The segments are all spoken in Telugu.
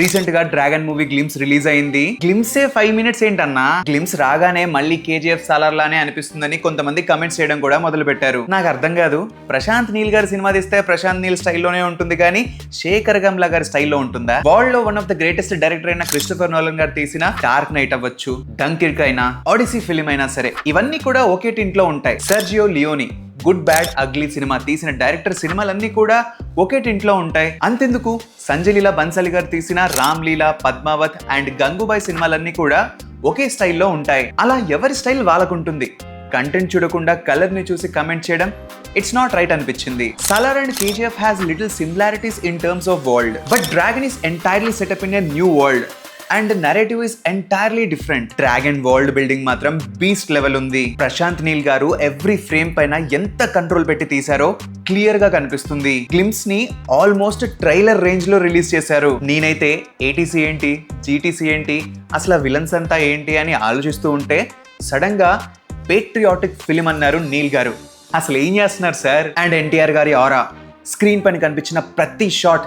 రీసెంట్ గా డ్రాగన్ మూవీ గ్లిమ్స్ రిలీజ్ అయింది. గ్లిమ్సే 5 minutes ఏంటన్నా, గ్లిమ్స్ రాగానే మళ్ళీ కేజీఎఫ్ సాలార్ లానే అనిపిస్తుందని కొంతమంది కమెంట్స్ చేయడం కూడా మొదలు పెట్టారు. నాకు అర్థం కాదు, ప్రశాంత్ నీల్ గారి సినిమా తీస్తే ప్రశాంత్ నీల్ స్టైల్లోనే ఉంటుంది కానీ శేఖర్ గమ్లా గారి స్టైల్లో ఉంటుందా? వరల్డ్ లో one of the greatest director అయిన క్రిస్టోఫర్ నోలన్ గారు తీసిన డార్క్ నైట్ అవ్వచ్చు, డంకిర్క్ అయినా, ఆడిసీ ఫిలిం అయినా సరే, ఇవన్నీ కూడా ఒకే టింట్లో ఉంటాయి. Sergio Leone good bad ugly cinema తీసిన డైరెక్టర్ సినిమాలన్నీ కూడా ఒకే టింట్లో ఉంటాయి. అంతెందుకు, సంజయ్ లీలా బన్సాలి గారు తీసిన రామ్ లీలా, పద్మావత్ అండ్ గంగూబాయ్ సినిమాలన్నీ కూడా ఒకే స్టైల్లో ఉంటాయి. అలా ఎవరి స్టైల్ వాళ్ళకుంటుంది. కంటెంట్ చూడకుండా కలర్ ని చూసి కమెంట్ చేయడం ఇట్స్ నాట్ రైట్ అనిపించింది. Salaar and KGF has little similarities in terms of world, but dragon is entirely setup in a new world and narrative is entirely different. Dragon world building మాత్రం బీస్ట్ లెవెల్ ఉంది. ప్రశాంత్ నీల్ గారు ఎవ్రీ ఫ్రేమ్ పైన ఎంత కంట్రోల్ పెట్టి తీశారో క్లియర్ గా కనిపిస్తుంది. గ్లిమ్స్ ని ఆల్మోస్ట్ ట్రైలర్ రేంజ్ లో రిలీజ్ చేశారు. నేనైతే ఏటీసీ ఏంటి, జీటీసీ ఏంటి, అసలు విలన్స్ అంతా ఏంటి అని ఆలోచిస్తూ ఉంటే సడన్ గా పేట్రియాటిక్ ఫిలిం అన్నారు నీల్ గారు. అసలు ఏం చేస్తున్నారు సార్? అండ్ ఎన్టీఆర్ గారి ఆరా, స్క్రీన్ పైన కనిపించిన ప్రతి షాట్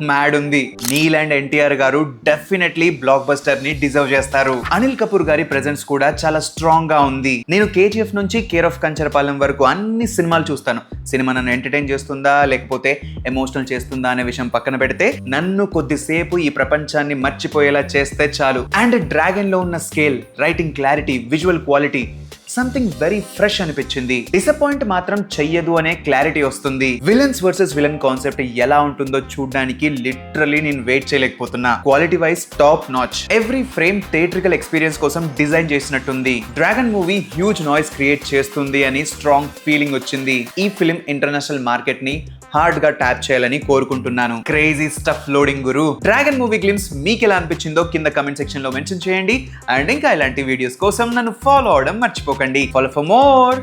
మ్యాడ్ ఉంది. నీల్ అండ్ ఎన్టీఆర్ గారు డెఫినెట్లీ బ్లాక్ బస్టర్ ని డిజర్వ్ చేస్తారు. అనిల్ కపూర్ గారి ప్రెజెన్స్ కూడా చాలా స్ట్రాంగ్ గా ఉంది. నేను కేజీఎఫ్ నుంచి కేర్ ఆఫ్ కంచరపాలెం వరకు అన్ని సినిమాలు చూస్తాను. సినిమా నన్ను ఎంటర్టైన్ చేస్తుందా లేకపోతే ఎమోషనల్ చేస్తుందా అనే విషయం పక్కన పెడితే నన్ను కొద్దిసేపు ఈ ప్రపంచాన్ని మర్చిపోయేలా చేస్తే చాలు. అండ్ డ్రాగన్ లో ఉన్న scale, writing clarity, visual quality something very fresh అనిపించింది. డిసప్పాయింట్ మాత్రం చెయ్యదు అనే క్లారిటీ వస్తుంది. విలన్స్ వర్సెస్ విలన్ కాన్సెప్ట్ ఎలా ఉంటుందో చూడడానికి లిటరలీ నేను వెయిట్ చేయలేకపోతున్నా. Quality wise top notch. Every frame theatrical experience కోసం డిజైన్ చేసినట్టుంది. Dragon movie huge noise create చేస్తుంది అని స్ట్రాంగ్ ఫీలింగ్ వచ్చింది. ఈ ఫిలిం ఇంటర్నేషనల్ మార్కెట్ ని హార్డ్ గా ట్యాప్ చేయాలని కోరుకుంటున్నాను. క్రేజీ స్టఫ్ లోడింగ్ గురు. డ్రాగన్ మూవీ గ్లిమ్స్ మీకు ఎలా అనిపించిందో కింద కమెంట్ సెక్షన్ లో మెన్షన్ చేయండి. అండ్ ఇంకా ఇలాంటి వీడియోస్ కోసం నన్ను ఫాలో అవడం మర్చిపోకండి. Follow for more.